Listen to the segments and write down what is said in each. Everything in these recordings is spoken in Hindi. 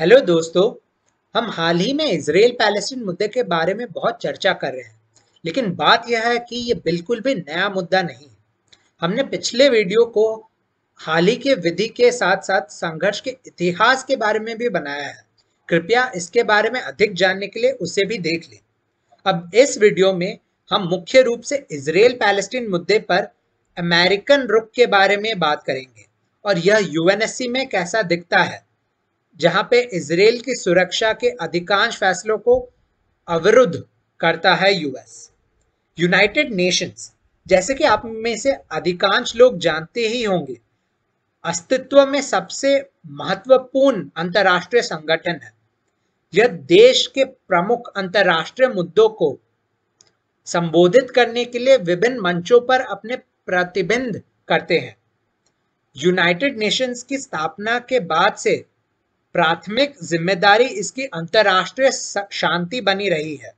हेलो दोस्तों। हम हाल ही में इजराइल पैलेस्टीन मुद्दे के बारे में बहुत चर्चा कर रहे हैं, लेकिन बात यह है कि ये बिल्कुल भी नया मुद्दा नहीं है। हमने पिछले वीडियो को हाल ही के विधि के साथ साथ संघर्ष के इतिहास के बारे में भी बनाया है। कृपया इसके बारे में अधिक जानने के लिए उसे भी देख लें। अब इस वीडियो में हम मुख्य रूप से इजराइल पैलेस्टीन मुद्दे पर अमेरिकन रुख के बारे में बात करेंगे और यह यूएनएससी में कैसा दिखता है, जहां पे इजराइल की सुरक्षा के अधिकांश फैसलों को अवरुद्ध करता है यूएस। यूनाइटेड नेशंस, जैसे कि आप में से अधिकांश लोग जानते ही होंगे, अस्तित्व में सबसे महत्वपूर्ण अंतर्राष्ट्रीय संगठन है। यह देश के प्रमुख अंतर्राष्ट्रीय मुद्दों को संबोधित करने के लिए विभिन्न मंचों पर अपने प्रतिबंध करते हैं। यूनाइटेड नेशंस की स्थापना के बाद से प्राथमिक जिम्मेदारी इसकी अंतर्राष्ट्रीय शांति बनी रही है,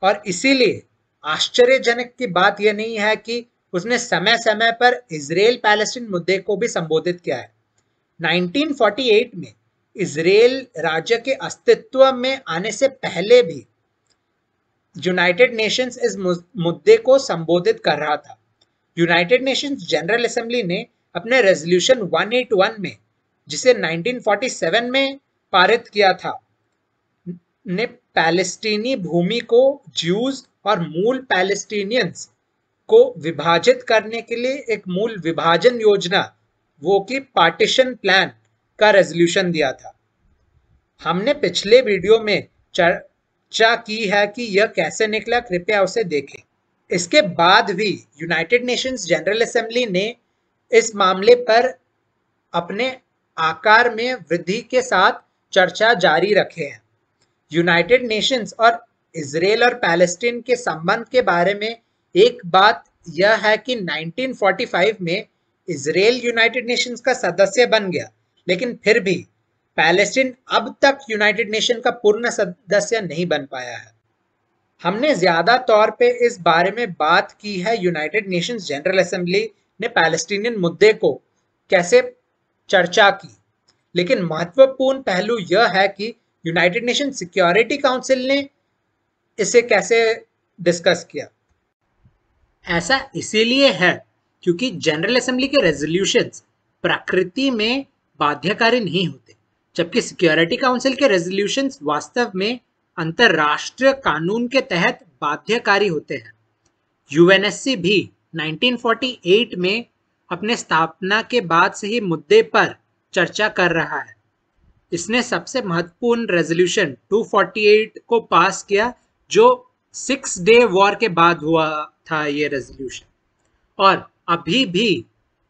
और इसीलिए आश्चर्यजनक की बात यह नहीं है कि उसने समय समय पर इजराइल पैलेस्टीन मुद्दे को भी संबोधित किया है। 1948 में इजराइल राज्य के अस्तित्व में आने से पहले भी यूनाइटेड नेशंस इस मुद्दे को संबोधित कर रहा था। यूनाइटेड नेशंस जनरल असेंबली ने अपने रेजोल्यूशन 181 में, जिसे 1947 में पारित किया था, ने पैलेस्टीनी भूमि को ज्यूज और मूल पैलेस्टीनियंस को विभाजित करने के लिए एक मूल विभाजन योजना, वो कि पार्टीशन प्लान का रेजोल्यूशन दिया था। हमने पिछले वीडियो में चर्चा की है कि यह कैसे निकला, कृपया उसे देखें। इसके बाद भी यूनाइटेड नेशंस जनरल असेंबली ने इस मामले पर अपने आकार में वृद्धि के साथ चर्चा जारी रखे हैं। यूनाइटेड नेशंस और इजराइल और पैलेस्टीन के संबंध के बारे में एक बात यह है कि 1945 में इजराइल यूनाइटेड नेशंस का सदस्य बन गया, लेकिन फिर भी पैलेस्टीन अब तक यूनाइटेड नेशन का पूर्ण सदस्य नहीं बन पाया है। हमने ज्यादा तौर पे इस बारे में बात की है यूनाइटेड नेशंस जनरल असेंबली ने पैलेस्टीनियन मुद्दे को कैसे चर्चा की, लेकिन महत्वपूर्ण पहलू यह है कि यूनाइटेड नेशन सिक्योरिटी काउंसिल ने इसे कैसे डिस्कस किया। ऐसा इसीलिए है क्योंकि जनरल असेंबली के रेजोल्यूशंस प्रकृति में बाध्यकारी नहीं होते, जबकि सिक्योरिटी काउंसिल के रेजोल्यूशंस वास्तव में अंतरराष्ट्रीय कानून के तहत बाध्यकारी होते हैं। यूएनएससी भी 1948 में अपने स्थापना के बाद से ही मुद्दे पर चर्चा कर रहा है। इसने सबसे महत्वपूर्ण रेजोल्यूशन 248 को पास किया, जो 6 डे वॉर के बाद हुआ था ये रेजोल्यूशन, और अभी भी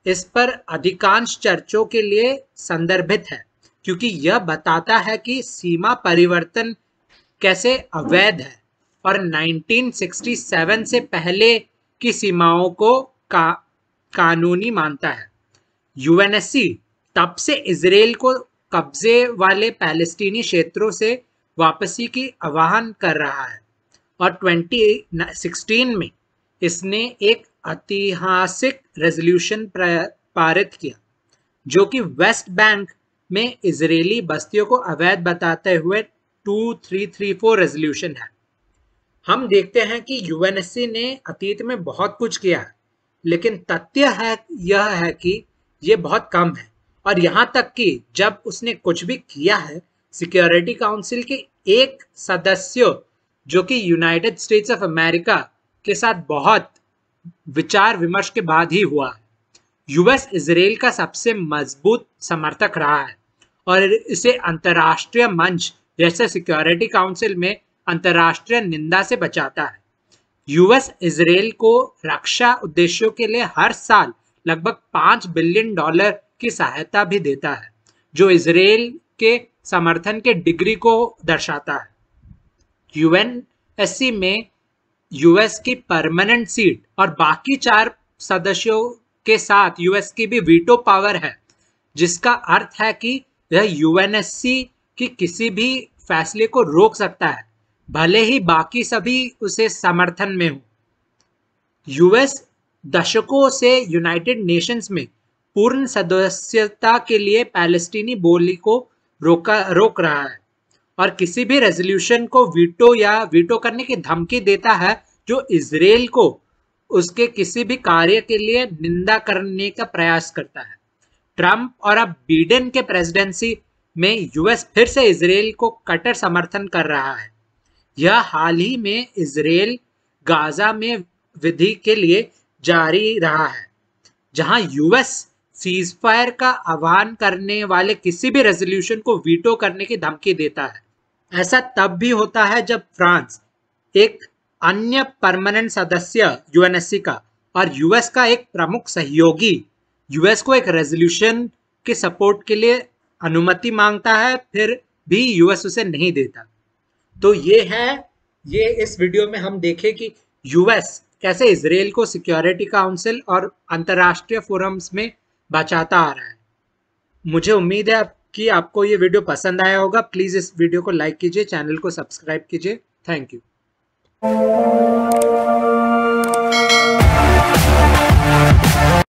इस पर अधिकांश चर्चों के लिए संदर्भित है, क्योंकि यह बताता है कि सीमा परिवर्तन कैसे अवैध है और 1967 से पहले की सीमाओं को कानूनी मानता है। यूएनएससी तब से इजराइल को कब्जे वाले पैलेस्टीनी क्षेत्रों से वापसी की आह्वान कर रहा है, और 2016 में इसने एक ऐतिहासिक रेजोल्यूशन पारित किया, जो कि वेस्ट बैंक में इजरायली बस्तियों को अवैध बताते हुए 2334 रेजोल्यूशन है। हम देखते हैं कि यूएनएससी ने अतीत में बहुत कुछ किया है, लेकिन तथ्य है यह है कि यह बहुत कम है, और यहाँ तक कि जब उसने कुछ भी किया है, सिक्योरिटी काउंसिल के एक सदस्य, जो कि यूनाइटेड स्टेट्स ऑफ अमेरिका के साथ बहुत विचार विमर्श के बाद ही हुआ है। यूएस इजराइल का सबसे मजबूत समर्थक रहा है और इसे अंतर्राष्ट्रीय मंच जैसे सिक्योरिटी काउंसिल में अंतर्राष्ट्रीय निंदा से बचाता है। यूएस इजराइल को रक्षा उद्देश्यों के लिए हर साल लगभग $5 बिलियन की सहायता भी देता है, जो इजराइल के समर्थन के डिग्री को दर्शाता है। यूएनएससी में यूएस की परमानेंट सीट और बाकी 4 सदस्यों के साथ यूएस की भी वीटो पावर है, जिसका अर्थ है कि यह यूएनएससी की किसी भी फैसले को रोक सकता है, भले ही बाकी सभी उसे समर्थन में हो। यूएस दशकों से यूनाइटेड नेशंस में पूर्ण सदस्यता के लिए पैलेस्टीनी बोली को रोक रहा है और किसी भी रेजोल्यूशन को वीटो करने की धमकी देता है जो इजराइल को उसके किसी भी कार्य के लिए निंदा करने का प्रयास करता है। ट्रंप और अब बिडेन के प्रेसिडेंसी में यूएस फिर से इजराइल को कट्टर समर्थन कर रहा है। यह हाल ही में इजराइल गाजा में विधि के लिए जारी रहा है, जहां यूएस सीजफायर का आह्वान करने वाले किसी भी रेजोल्यूशन को वीटो करने की धमकी देता है। ऐसा तब भी होता है जब फ्रांस, एक अन्य परमानेंट सदस्य यूएनएससी का और यूएस का एक प्रमुख सहयोगी, यूएस को एक रेजोल्यूशन के सपोर्ट के लिए अनुमति मांगता है, फिर भी यूएस उसे नहीं देता। तो ये इस वीडियो में हम देखें कि यूएस कैसे इजराइल को सिक्योरिटी काउंसिल और अंतर्राष्ट्रीय फोरम्स में बचाता आ रहा है। मुझे उम्मीद है कि आपको ये वीडियो पसंद आया होगा। प्लीज इस वीडियो को लाइक कीजिए, चैनल को सब्सक्राइब कीजिए। Thank you.